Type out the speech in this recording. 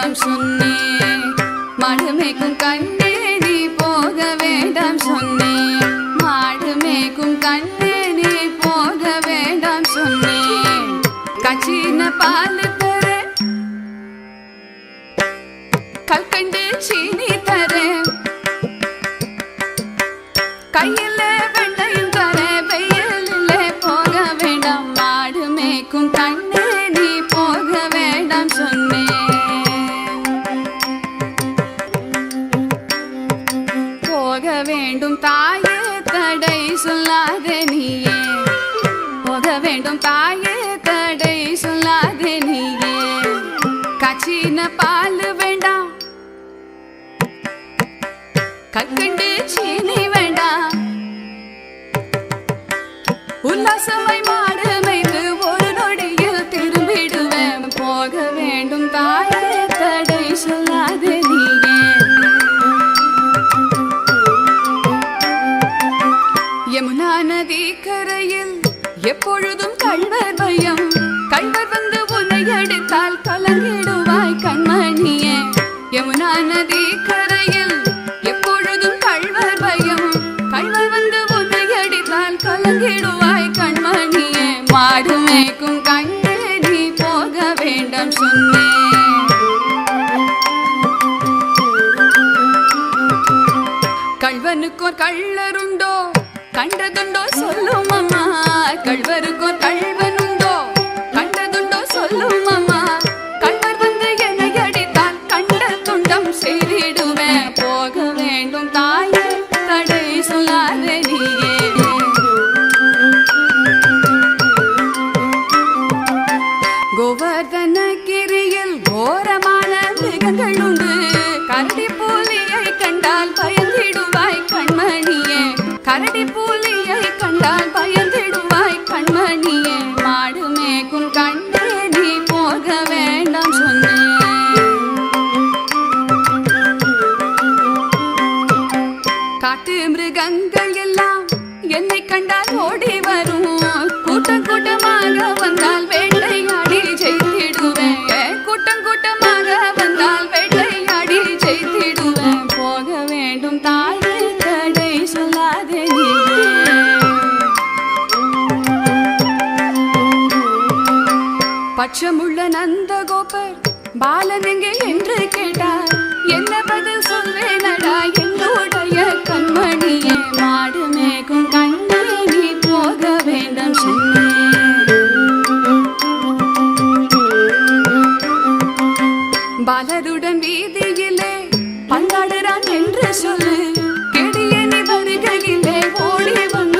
வேண்டாம் சொன்னேன். மாடு மேய்க்கும் கண்ணே நீ போக வேண்டாம் சொன்னேன். மாடு மேய்க்கும் கண்ணே நீ போக வேண்டாம் சொன்னேன். கச்சின பால் தர கல்கண்டு சீனி தர கையில வெண்ணையும் தர வெயிலில் போக வேண்டாம். மாடு மேய்க்கும் கண்ணே நீ போக வேண்டாம் சொன்னேன். போக வேண்டும் தாயே தடை சொல்லாதே நீயே. போக வேண்டும் தாயே தடை சொல்லாதே நீயே. காய்ச்சின பால் வேண்டாம் கற்கண்டு சீனி வேண்டாம். உல்லாசமாய் மாடு மேய்த்து ஒரு நொடியில் திரும்பிடுவேன். போக வேண்டும் தாயே தடை சொல்லாதே நீயே. யமுனா நதி கரையில் எப்பொழுதும் கள்வர் பயம். கள்வர் வந்து உன்னை அடித்தால் கலங்கிடுவாய் கண்மணியே. யமுனா நதி கரையில் எப்பொழுதும் கள்வர் பயம். கள்வர் வந்து உன்னை அடித்தால் கலங்கிடுவாய் கண்மணியே. மாடு மேய்க்கும் கண்ணே நீ போக வேண்டாம் சொன்னேன். கள்வனுக்கோர் கள்ளருண்டோ கண்டதுண்டோ சொல்லும் அம்மா. கள்வருக்கோர் கள்வனுண்டோ கண்டதுண்டோ சொல்லும் அம்மா. கள்வர் வந்து என்னை அடித்தால் கண்ட துண்டம் செய்திடுவேன். போக வேண்டும் தாயே தடை சொல்லாதே நீயே. கோவர்தனகிரியில் கோரமான மிருகங்கள் உண்டு. கரடி பூலியை கண்டால் பயந்திடுவாய் கண்மணியே. கரடி பூலியை கண்டால் பயந்திடுவாய் கண்மணியே. மாடு மேய்க்கும் கண்ணே நீ போக வேண்டாம் சொன்னேன். காட்டு மிருகங்கள் எல்லாம் என்னை கண்டால் ஓடி வரும். கூட்டம் கூட்டமாக வந்தால் வேட்டையாடி ஜெயித்திடுவேன். கூட்டம் கூட்டமாக வந்தால் வேட்டையாடி ஜெயித்திடுவேன். போக வேண்டும் தாயே தடை சொல்லாதே நீயே. பட்சமுள்ள நந்தகோபர் பாலன் எங்கே என்று கேட்டார். என்ன பதில் சொல்வேனடா என்னுடைய கண்மணியே. மாடு மேய்க்கும் கண்ணே நீ போக வேண்டாம் சொன்னேன். பாலருடன் வீதியிலே பந்தாடுறான் என்று சொல்லு. கெடிய நீ வருகையிலே ஓடி வந்து